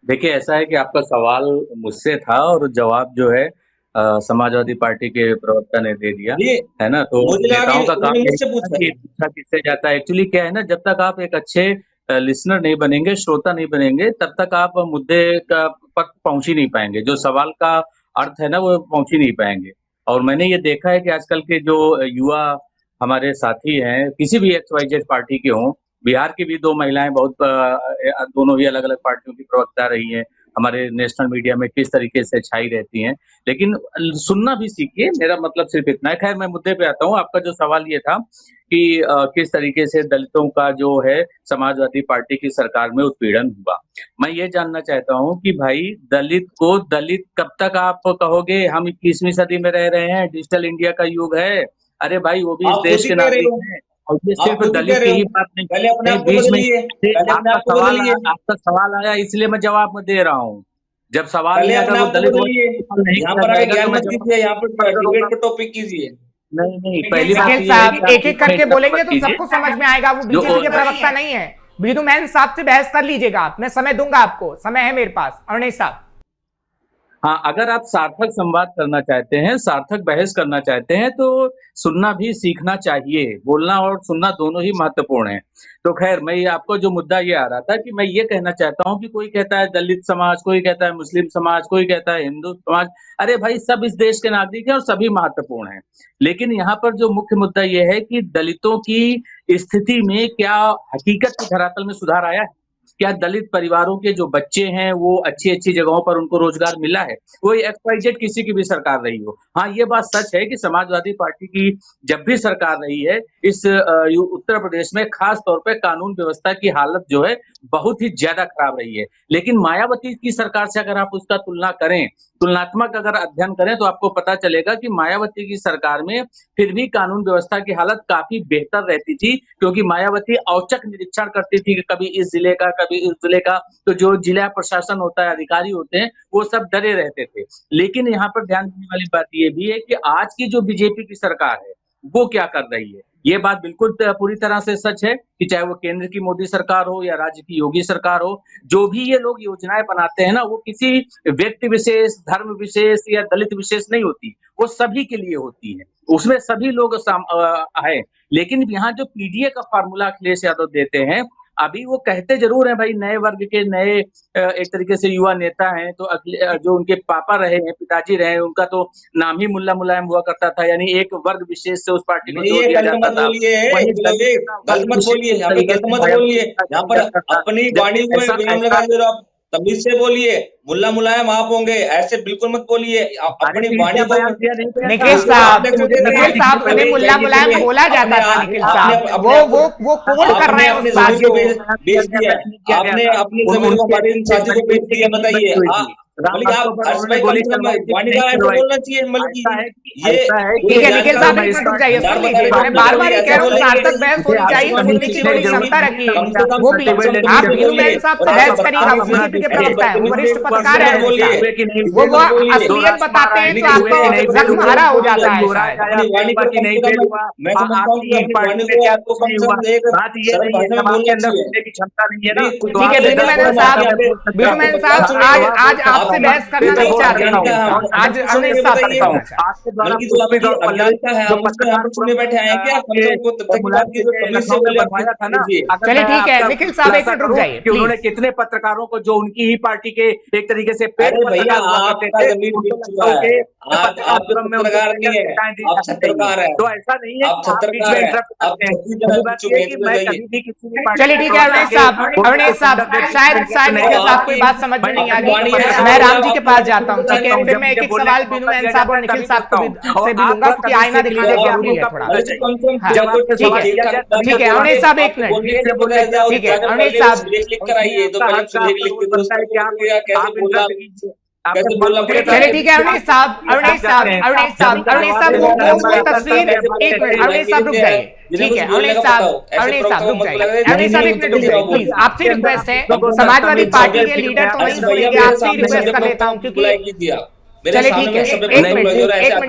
Speaker 4: देखिए, ऐसा है कि आपका सवाल मुझसे था और जवाब जो है समाजवादी पार्टी के प्रवक्ता ने दे दिया,
Speaker 3: ये
Speaker 4: है ना। तो
Speaker 3: मुझे लगा
Speaker 4: नेताओं
Speaker 3: कि
Speaker 4: का काम
Speaker 3: उन्होंने
Speaker 4: यही
Speaker 3: मुझसे
Speaker 4: है
Speaker 3: पूछा
Speaker 4: कि पूछा किससे जाता है। एक्चुअली क्या है ना, जब तक आप एक अच्छे लिसनर नहीं बनेंगे, श्रोता नहीं बनेंगे, तब तक आप मुद्दे का पर पहुंच ही नहीं पाएंगे, जो सवाल का अर्थ है ना वो पहुंच ही नहीं पाएंगे। और मैंने ये देखा है कि आजकल के जो युवा हमारे साथी हैं, किसी भी XYZ पार्टी के हों, बिहार की भी 2 महिलाएं बहुत दोनों ही अलग-अलग पार्टियों की प्रवक्ता रही हैं, हमारे नेशनल मीडिया में किस तरीके से छाई रहती हैं। लेकिन सुनना भी सीखिए, मेरा मतलब सिर्फ इतना है। खैर मैं मुद्दे पे आता हूँ, आपका जो सवाल ये था कि किस तरीके से दलितों का जो है समाजवादी पार्टी की सरकार में उत्पीड़न हुआ। मैं ये जानना चाहता हूँ कि भाई दलित को दलित कब तक आप कहोगे? हम 21वीं सदी में रह रहे हैं, डिजिटल इंडिया का युग है। अरे भाई वो भी इस
Speaker 3: आप खुद
Speaker 4: देश
Speaker 3: ही
Speaker 4: के
Speaker 3: कह रहे
Speaker 4: नागरिक
Speaker 3: हो,
Speaker 4: हैं। और ये
Speaker 3: आप
Speaker 4: सिर्फ
Speaker 3: खुद ही कह
Speaker 4: दलित
Speaker 3: रहे
Speaker 4: की
Speaker 3: हो।
Speaker 4: ही बात नहीं,
Speaker 3: पहले अपने
Speaker 4: नहीं
Speaker 3: आप को
Speaker 4: बीच में
Speaker 3: बदलिए, पहले अपने आप को बदलिए,
Speaker 4: आपका सवाल आया इसलिए मैं जवाब में दे रहा हूँ। जब सवाल
Speaker 3: पहले
Speaker 4: में
Speaker 3: अपने
Speaker 4: अगर वो
Speaker 3: आप को
Speaker 4: दलित
Speaker 3: बदलिए।
Speaker 4: वर्ग नहीं
Speaker 3: यहाँ
Speaker 4: किया
Speaker 3: पर आके
Speaker 4: जाएगा तो
Speaker 3: ज्ञान
Speaker 4: मैं
Speaker 3: मत
Speaker 4: जवाब
Speaker 3: कीजिए, यहाँ पर
Speaker 4: करूँगा।
Speaker 3: डिबेट पर टॉपिक कीजिए।
Speaker 4: नहीं, पहली बात
Speaker 1: निखिल
Speaker 4: तो ये है कि
Speaker 1: साहब,
Speaker 4: आप
Speaker 1: एक एक
Speaker 4: बीच में
Speaker 1: करके
Speaker 4: इंटरप्ट
Speaker 1: बोलेंगे
Speaker 4: मत
Speaker 1: तो
Speaker 4: कीजिए।
Speaker 1: सबको समझ में आएगा, वो
Speaker 4: जो
Speaker 1: बीजेपी के प्रवक्ता नहीं है। बिनु मेनन साहब से बहस कर लीजिएगा आप, मैं समय दूंगा आपको, समय है मेरे पास। अवनीश साहब,
Speaker 4: हाँ, अगर आप सार्थक संवाद करना चाहते हैं, सार्थक बहस करना चाहते हैं, तो सुनना भी सीखना चाहिए। बोलना और सुनना दोनों ही महत्वपूर्ण हैं। तो ख़ैर मैं ये आपको जो मुद्दा ये आ रहा था कि मैं ये कहना चाहता हूँ कि कोई कहता है दलित समाज, कोई कहता है मुस्लिम समाज, कोई कहता है हिंदू समाज। अरे भाई सब इस देश के नागरिक हैं और सभी महत्वपूर्ण हैं। लेकिन यहाँ पर जो मुख्य मुद्दा ये है कि दलितों की स्थिति में क्या हकीकत की धरातल में सुधार आया है? क्या दलित परिवारों के जो बच्चे हैं वो अच्छी-अच्छी जगहों पर उनको रोजगार मिला है? वो XYZ किसी की भी सरकार रही हो। हाँ, ये बात सच है कि समाजवादी पार्टी की जब भी सरकार रही है, इस उत्तर प्रदेश में खास तौर पे कानून व्यवस्था की हालत जो है बहुत ही ज़्यादा खराब रही है। लेकिन मायावती की सरकार से अगर आप उसका तुलना करें, तुलनात्मक अगर अध्ययन करें तो आपको पता चलेगा कि मायावती की सरकार में फिर भी कानून व्यवस्था की हालत काफ़ी बेहतर रहती थी, क्योंकि मायावती औचक निरीक्षण करती थी कि कभी इस जिले का, कभी इस जिले का, तो जो जिला प्रशासन होता है, अधिकारी होते हैं, वो सब डरे रहते थे। लेकिन यहाँ पर ध्यान देने वाली बात ये भी है कि आज की जो बीजेपी की सरकार है, वो क्या कर रही है? ये बात बिल्कुल पूरी तरह से सच है कि चाहे वो केंद्र की मोदी सरकार हो या राज्य की योगी सरकार हो, जो भी ये लोग योजनाएँ बनाते हैं ना, वो किसी व्यक्ति विशेष, धर्म विशेष या दलित विशेष नहीं होती, वो सभी के लिए होती है। उसमें सभी लोग हैं। लेकिन यहाँ जो पीडीए का फ़ॉर्मूला अखिलेश यादव देते हैं, अभी वो कहते ज़रूर हैं भाई नए वर्ग के नए एक तरीके से युवा नेता हैं, तो जो उनके पापा रहे हैं, पिताजी रहे हैं, उनका तो नाम ही मुल्ला मुलायम हुआ करता था, यानी एक वर्ग विशेष से उस पार्टी को
Speaker 3: नहीं,
Speaker 4: जोड़
Speaker 3: ये
Speaker 4: दिया
Speaker 3: गलत
Speaker 4: जाता
Speaker 3: मत
Speaker 4: था।
Speaker 3: बोलिए,
Speaker 4: वहीं
Speaker 3: बोलोगे
Speaker 4: दलित का
Speaker 3: गलत
Speaker 4: वर्ग
Speaker 3: मत
Speaker 4: विशेष
Speaker 3: बोलिए,
Speaker 4: इस
Speaker 3: यहाँ पे
Speaker 4: तरीके
Speaker 3: गलत
Speaker 4: से
Speaker 3: मत
Speaker 4: मायावती
Speaker 3: बोलिए।
Speaker 4: का
Speaker 3: यहाँ पर
Speaker 4: जोड़ दिया करता था।
Speaker 3: अपनी
Speaker 4: जब
Speaker 3: वाणी को
Speaker 4: ऐसा
Speaker 3: विराम लगा दे रहे हो आप, तमीज से बोलिए। मुल्ला मुलायम आप होंगे, ऐसे बिल्कुल मत बोलिए।
Speaker 4: अरे
Speaker 3: अपनी
Speaker 4: पीठ
Speaker 3: वाणी
Speaker 4: का
Speaker 3: को
Speaker 4: बयान दिया नहीं गया था।
Speaker 1: निखिल
Speaker 3: इसको
Speaker 1: साहब,
Speaker 3: आपने मुझे
Speaker 1: निखिल साहब, उन्हें मुल्ला मुलायम बोला जाता था। निखिल साहब, वो कोट कर रहे हैं
Speaker 3: अपनी
Speaker 1: उस बात
Speaker 3: जमीन को
Speaker 1: को।
Speaker 3: बेच दिया, आपने अपनी जमीन को हमारे इन साथियों को बेच दिया। बताइए मलिक, आप हर्ष भाई कम से कम वाणी का ऐसे बोलना चाहिए मलिक। ये
Speaker 1: ठीक है निखिल साहब, एक मिनट रुक जाइए, सुन लीजिए। मैं बार बार ये कह रहा हूँ सार्थक बहस होनी चाहिए, सुनने की थोड़ी क्षमता रखिए। वो भी आप बिनु मेनन साहब से बहस करिएगा, वो बीजेपी के प्रवक्ता है, वो वरिष्ठ पत्रकार है। वो असलियत बताते हैं तो आपको जख्म हरा हो जाता है शायद।
Speaker 3: मैं समझता हूँ कि अपनी वाणी को आपको कम से कम एक सरल भाषा में बोलना चाहिए।
Speaker 1: ठीक है बिनु मेनन साहब, आज आपसे बहस करना नहीं चाहते हैं निखिल साहब, आज अवनीश साहब से करना चाहते हैं।
Speaker 3: बल्कि जो आपकी अज्ञानता है, हम उसको यहाँ पर सुनने बैठे हैं क्या? कम से कम तब तक की बात कीजिए, तमीज से बोले आप।
Speaker 1: चलिए ठीक है निखिल साहब, एक मिनट रुक जाइए
Speaker 4: कि उन्होंने कितने पत्रकारों को जो उनकी ही पार्टी के एक तरीके से
Speaker 3: अरे भैया, आपका जमीन बिक चुका है, आप पत्रकार नहीं है, आप छत्रकार है।
Speaker 4: तो ऐसा नहीं है
Speaker 3: आप छत्रकार है, आप छत्तीस जगह बिक चुके हैं।
Speaker 1: चलिए ठीक है अवनीश साहब, शायद निखिल साहब कोई बात समझ में नहीं आ रही। मैं राम जी के पास जाता हूँ, ठीक है, फिर मैं एक एक सवाल बिनू मैन साहब और निखिल साहब को से भी लूंगा, क्योंकि आईना दिखाना जरूरी है थोड़ा। ठीक है अवनीश साहब एक मिनट, ठीक है अवनीश साहब,
Speaker 3: लिख कर आइए तो पहले सुलेख लिख के कैसे बोला
Speaker 1: चलिए ठीक है अवनीश साहब, अवनीश साहब, अवनीश साहब, अवनीश साहब वो तस्वीर, एक मिनट अवनीश साहब रुक जाइए, ठीक है अवनीश साहब, अवनीश साहब रुक जाइए, अवनीश साहब एक मिनट रुक जाइए प्लीज, आपसे रिक्वेस्ट है, समाजवादी पार्टी के लीडर तो नहीं सुनेंगे, आपसे रिक्वेस्ट कर लेता हूँ, क्योंकि चलिए ठीक है एक मिनट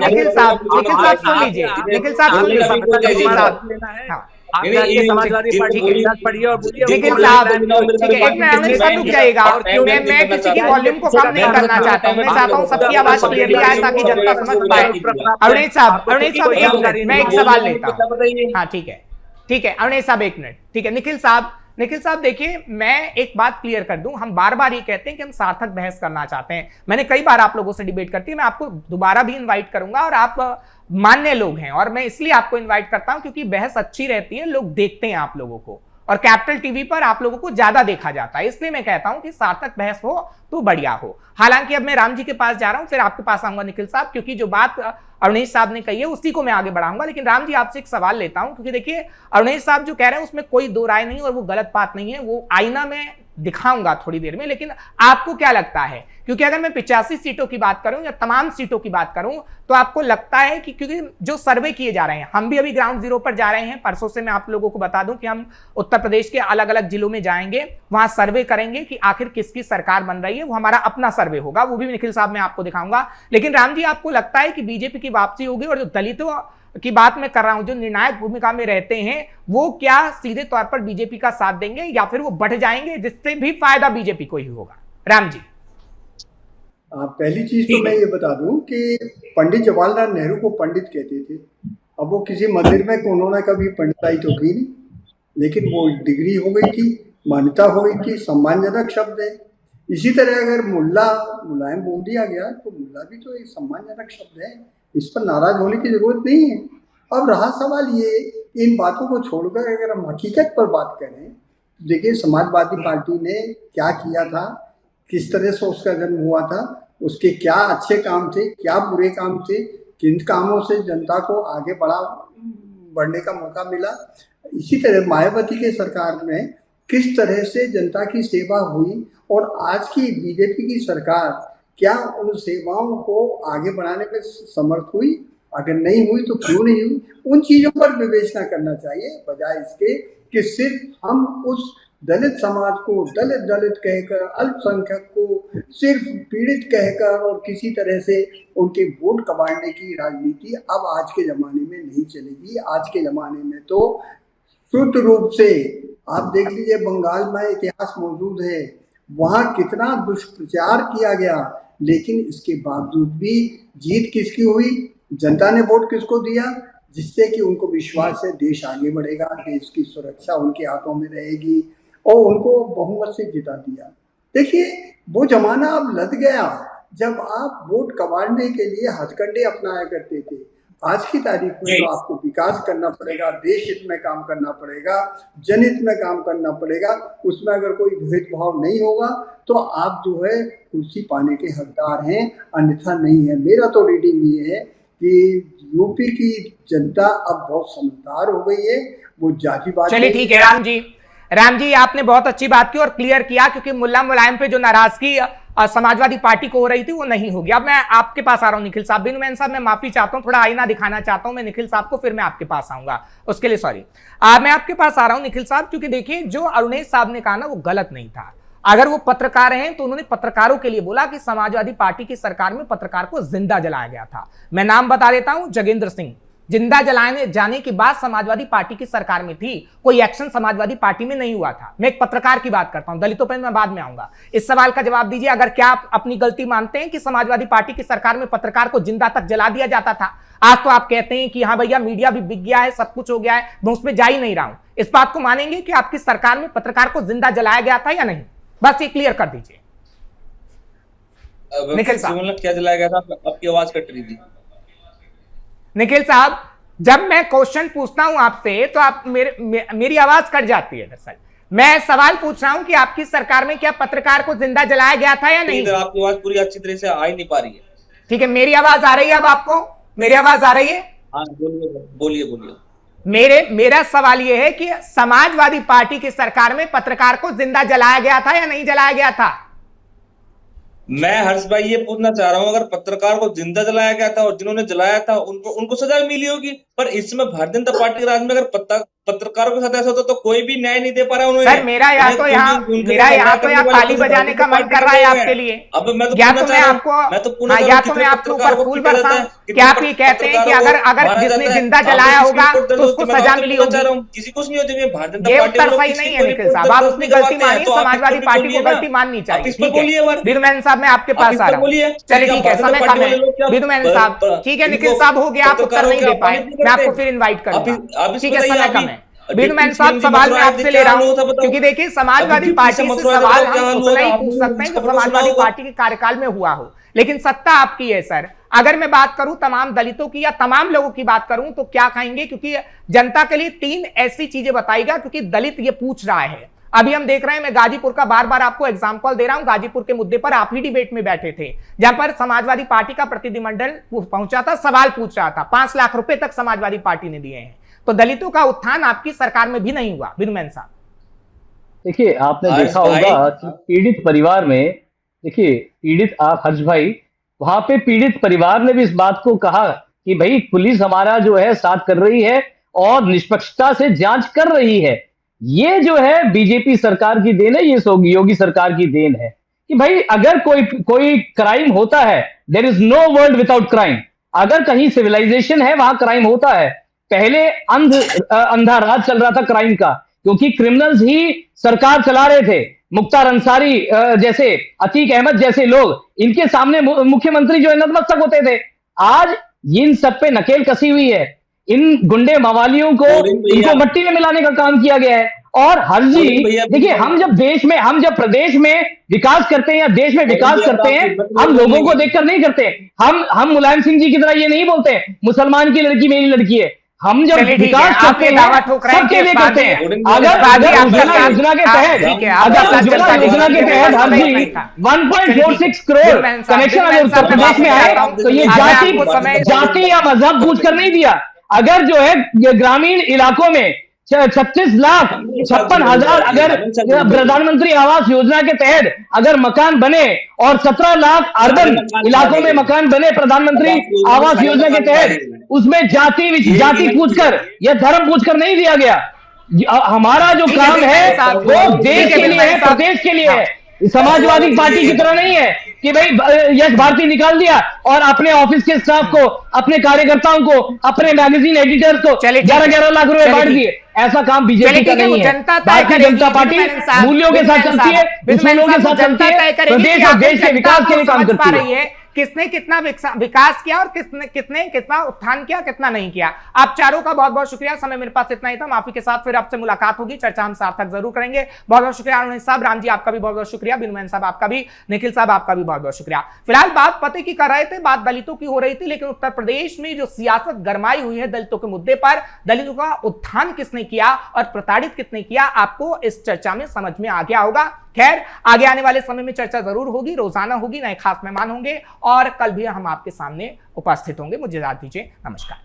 Speaker 1: निखिल साहब सुन लीजिए, निखिल साहब सुन लीजिए, निखिल साहब
Speaker 4: समाजवादी पार्टी के इतिहास पढ़िए और
Speaker 1: निखिल साहब, ठीक है एक मिनट अवनीश साहब रुक जाइएगा, मैं किसी की वॉल्यूम को कम नहीं करना चाहता हूँ, मैं चाहता हूँ सबकी आवाज क्लियरली आए ताकि जनता समझ पाए। अवनीश साहब मैं एक सवाल लेता हूँ, हाँ ठीक है अवनीश साहब एक मिनट, ठीक है निखिल साहब देखिए मैं एक बात क्लियर कर दूं, हम बार बार ये कहते हैं कि हम सार्थक बहस करना चाहते हैं, मैंने कई बार आप लोगों से डिबेट करती है, मैं आपको दोबारा भी इनवाइट करूंगा और आप मान्य लोग हैं और मैं इसलिए आपको इनवाइट करता हूं क्योंकि बहस अच्छी रहती है, लोग देखते हैं आप लोगों को और कैपिटल टीवी पर आप लोगों को ज्यादा देखा जाता है, इसलिए मैं कहता हूं कि सार्थक बहस हो तो बढ़िया हो। हालांकि अब मैं राम जी के पास जा रहा हूं, फिर आपके पास आऊंगा निखिल साहब, क्योंकि जो बात अवनीश साहब ने कही है उसी को मैं आगे बढ़ाऊंगा, लेकिन राम जी आपसे एक सवाल लेता हूं, क्योंकि देखिए अवनीश साहब जो कह रहे हैं उसमें कोई दो राय नहीं और वो गलत बात नहीं है, वो आईना में दिखाऊंगा थोड़ी देर में, लेकिन आपको क्या लगता है, क्योंकि अगर मैं 85 सीटों की बात करूं या तमाम सीटों की बात करूं तो आपको लगता है कि क्योंकि जो सर्वे किए जा रहे हैं, हम भी अभी ग्राउंड जीरो पर जा रहे हैं, परसों से मैं आप लोगों को बता दूं कि हम उत्तर प्रदेश के अलग अलग जिलों में जाएंगे, वहां सर्वे करेंगे कि आखिर किसकी सरकार बन रही है, वो हमारा अपना सर्वे होगा, वो भी निखिल साहब मैं आपको दिखाऊंगा। लेकिन राम जी आपको लगता है कि बीजेपी की वापसी होगी और जो दलितों की बात मैं कर रहा हूं, जो निर्णायक भूमिका में रहते हैं, वो क्या सीधे तौर पर बीजेपी का साथ देंगे या फिर वो बढ़ जाएंगे जिससे भी फायदा बीजेपी को ही होगा? राम जी
Speaker 5: पहली चीज तो मैं ये बता दूं कि पंडित जवाहरलाल नेहरू को पंडित कहते थे, अब वो किसी मंदिर में उन्होंने कभी पंडिताई तो की नहीं, लेकिन वो डिग्री हो गई थी, मान्यता हो गई थी, सम्मानजनक शब्द है। इसी तरह अगर मुलायम बोल दिया गया तो मुल्ला भी तो एक सम्मानजनक शब्द है, इस पर नाराज होने की जरूरत नहीं है। अब रहा सवाल ये, इन बातों को छोड़कर अगर हम हकीकत पर बात करें, देखिए समाजवादी पार्टी ने क्या किया था, किस तरह से उसका जन्म हुआ था, उसके क्या अच्छे काम थे, क्या बुरे काम थे, किन कामों से जनता को आगे बढ़ने का मौका मिला। इसी तरह मायावती के सरकार में किस तरह से जनता की सेवा हुई और आज की बीजेपी की सरकार क्या उन सेवाओं को आगे बढ़ाने में समर्थ हुई, अगर नहीं हुई तो क्यों नहीं हुई, उन चीज़ों पर विवेचना करना चाहिए, बजाय इसके कि सिर्फ हम उस दलित समाज को दलित कहकर, अल्पसंख्यक को सिर्फ पीड़ित कहकर और किसी तरह से उनके वोट कमाने की राजनीति अब आज के ज़माने में नहीं चलेगी। आज के ज़माने में तो शुद्ध रूप से आप देख लीजिए, बंगाल में इतिहास मौजूद है, वहाँ कितना दुष्प्रचार किया गया, लेकिन इसके बावजूद भी जीत किसकी हुई, जनता ने वोट किसको दिया, जिससे कि उनको विश्वास है देश आगे बढ़ेगा, देश की सुरक्षा उनके हाथों में रहेगी और उनको बहुमत से जिता दिया। देखिए वो जमाना अब लद गया जब आप वोट कमाने के लिए हथकंडे अपनाया करते थे। आज की तारीख में तो आपको विकास करना पड़ेगा, देश हित में काम करना पड़ेगा, जनहित में काम करना पड़ेगा, उसमें अगर कोई भेदभाव नहीं होगा तो आप जो है कुर्सी पाने के हकदार हैं, अन्यथा नहीं है। मेरा तो रीडिंग ये है कि यूपी की जनता अब बहुत समझदार हो गई है, वो जातिवाद।
Speaker 1: चलिए ठीक है राम जी आपने बहुत अच्छी बात की और क्लियर किया, क्योंकि मुल्ला मुलायम पे जो नाराजगी समाजवादी पार्टी को हो रही थी वो नहीं होगी। अब मैं आपके पास आ रहा हूं निखिल साहब, बिनू मैन साहब मैं माफी चाहता हूं, थोड़ा आईना दिखाना चाहता हूं मैं निखिल साहब को, फिर मैं आपके पास आऊंगा, उसके लिए सॉरी। मैं आपके पास आ रहा हूं निखिल साहब, क्योंकि देखिए जो अवनीश साहब ने कहा ना वो गलत नहीं था। अगर वो पत्रकार हैं तो उन्होंने पत्रकारों के लिए बोला कि समाजवादी पार्टी की सरकार में पत्रकार को जिंदा जलाया गया था। मैं नाम बता देता हूं, जोगेंद्र सिंह जिंदा जलाने जाने के बाद समाजवादी पार्टी की सरकार में थी, कोई एक्शन समाजवादी पार्टी में नहीं हुआ था। मैं एक पत्रकार की बात करता हूं, दलितों पर मैं बाद में आऊंगा। इस सवाल का जवाब दीजिए, अगर क्या आप अपनी गलती मानते हैं कि समाजवादी पार्टी की सरकार में पत्रकार को जिंदा तक जला दिया जाता था? आज तो आप कहते हैं कि हाँ भैया मीडिया भी बिक गया है, सब कुछ हो गया है, मैं उसमें जा ही नहीं रहा हूं। इस बात को मानेंगे कि आपकी सरकार में पत्रकार को जिंदा जलाया गया था या नहीं? बस ये क्लियर कर दीजिए निखिल साहब।
Speaker 3: क्या जलाया गया था? आपकी आवाज कट रही थी
Speaker 1: निखिल साहब। जब मैं क्वेश्चन पूछता हूं आपसे तो आप मेरी आवाज कट जाती है। दरअसल मैं सवाल पूछ रहा हूं कि आपकी सरकार में क्या पत्रकार को जिंदा जलाया गया था या नहीं?
Speaker 3: आपकी आवाज पूरी अच्छी तरह से आ ही नहीं पा रही है।
Speaker 1: ठीक है, मेरी आवाज आ रही है अब आपको? मेरी आवाज आ रही है?
Speaker 3: हाँ, बोलिए।
Speaker 1: मेरा सवाल यह है कि समाजवादी पार्टी की सरकार में पत्रकार को जिंदा जलाया गया था या नहीं जलाया गया था?
Speaker 3: मैं हर्ष भाई ये पूछना चाह रहा हूँ, अगर पत्रकार को जिंदा जलाया गया था और जिन्होंने जलाया था उनको सजा मिली होगी, पर इसमें भारतीय जनता पार्टी के राज में अगर पत्रकारों के साथ ऐसा होता तो कोई भी न्याय नहीं दे पा रहा उन्होंने।
Speaker 1: सर मेरा यहाँ तो यहाँ ताली बजाने का मन कर रहा है आपके लिए।
Speaker 3: अब मैं तो
Speaker 1: या तो मैं आपके ऊपर फूल बरसाऊं, क्या आप ये कहते हैं कि अगर जिसने जिंदा जलाया होगा तो उसको सजा मिली होगी?
Speaker 3: किसी कुछ नहीं होती भारतीय
Speaker 1: ये उत्तर सही नहीं है निखिल साहब, आप अपनी गलती मानिए, समाजवादी पार्टी को गलती माननी चाहिए। ठीक है विधुमैन साहब, मैं आपके पास आ रहा हूँ। चलिए ठीक है, समय कम है विधुमैन साहब। ठीक है निखिल साहब, हो गया, आप उत्तर नहीं दे पाए, मैं आपको फिर इनवाइट करूंगा। ठीक है, समय कम है। विधुमैन साहब, सवाल मैं आपसे ले रहा हूं क्योंकि देखिए समाजवादी पार्टी से सवाल हम उतना ही पूछ सकते हैं जो समाजवादी पार्टी के कार्यकाल में हुआ हो, लेकिन सत्ता आपकी है सर। अगर मैं बात करूं तमाम दलितों की या तमाम लोगों की बात करूं तो क्या कहेंगे, क्योंकि जनता के लिए 3 ऐसी चीजें बताएगा क्योंकि दलित ये पूछ रहा है। अभी हम देख रहे हैं, मैं गाजीपुर का बार बार आपको एग्जांपल दे रहा हूं, गाजीपुर के मुद्दे पर आप ही डिबेट में बैठे थे जहां पर समाजवादी पार्टी का प्रतिनिधिमंडल पहुंचा था, सवाल पूछ रहा था, 5 लाख रुपए तक समाजवादी पार्टी ने दिए हैं। तो दलितों का उत्थान आपकी सरकार में भी नहीं हुआ विधुमैन साहब।
Speaker 2: देखिए आपने देखा होगा कि पीड़ित परिवार में, देखिए पीड़ित आप हर्ष भाई, वहां पे पीड़ित परिवार ने भी इस बात को कहा कि भाई पुलिस हमारा जो है साथ कर रही है और निष्पक्षता से जांच कर रही है। ये जो है बीजेपी सरकार की देन है, ये योगी सरकार की देन है कि भाई अगर कोई क्राइम होता है, there is no world without crime. अगर कहीं सिविलाइजेशन है वहां क्राइम होता है। पहले अंधा राज चल रहा था क्राइम का, क्योंकि क्रिमिनल्स ही सरकार चला रहे थे। मुख्तार अंसारी जैसे, अतीक अहमद जैसे लोग, इनके सामने मुख्यमंत्री जो है नतमस्तक होते थे। आज इन सब पे नकेल कसी हुई है, इन गुंडे मवालियों को इनको मट्टी में मिलाने का काम किया गया है। और हर जी देखिए, हम जब प्रदेश में विकास करते हैं या देश में विकास करते हैं, हम लोगों को देखकर नहीं करते। हम मुलायम सिंह जी की तरह ये नहीं बोलते मुसलमान की लड़की मेरी लड़की है। हम जब विकास करते हैं सबके लिए करते हैं। अगर उज्ज्वला योजना के तहत हर जी 1.46 करोड़ कनेक्शन अगर उत्तर प्रदेश में आए तो ये जाति या मजहब पूछ कर नहीं दिया। अगर जो है ग्रामीण इलाकों में 36,56,000 अगर प्रधानमंत्री आवास योजना के तहत अगर मकान बने और 17 लाख अर्बन इलाकों में मकान बने प्रधानमंत्री आवास योजना के तहत, उसमें जाति पूछकर या धर्म पूछकर नहीं दिया गया। हमारा जो काम है वो देश के लिए है, प्रदेश के लिए है। समाजवादी पार्टी की तरह नहीं है कि भाई यश भारती निकाल दिया और अपने ऑफिस के स्टाफ को, अपने कार्यकर्ताओं को, अपने मैगजीन एडिटर्स को 11-11 लाख रुपए बांट दिए। ऐसा काम बीजेपी का नहीं है। भारतीय जनता पार्टी मूल्यों के साथ चलती है, उसूलों के साथ चलती है, प्रदेश और देश के विकास के लिए काम करती है।
Speaker 1: किसने कितना विकास किया और किसने कितना उत्थान किया, कितना नहीं किया। आप चारों का बहुत बहुत शुक्रिया। समय मेरे पास इतना ही था, माफी के साथ फिर आपसे मुलाकात होगी, चर्चा हम सार्थक जरूर करेंगे। बहुत बहुत शुक्रिया अरुण साहब, राम जी आपका भी बहुत बहुत शुक्रिया, विधुमैन साहब आपका भी, निखिल साहब आपका भी बहुत बहुत शुक्रिया। फिलहाल बात पते की कर रहे थे, बात दलितों की हो रही थी, लेकिन उत्तर प्रदेश में जो सियासत गरमाई हुई है दलितों के मुद्दे पर, दलितों का उत्थान किसने किया और प्रताड़ित किसने किया, आपको इस चर्चा में समझ में आ गया होगा। खैर आगे आने वाले समय में चर्चा जरूर होगी, रोजाना होगी, नए खास मेहमान होंगे और कल भी हम आपके सामने उपस्थित होंगे। मुझे इजाजत दीजिए, नमस्कार।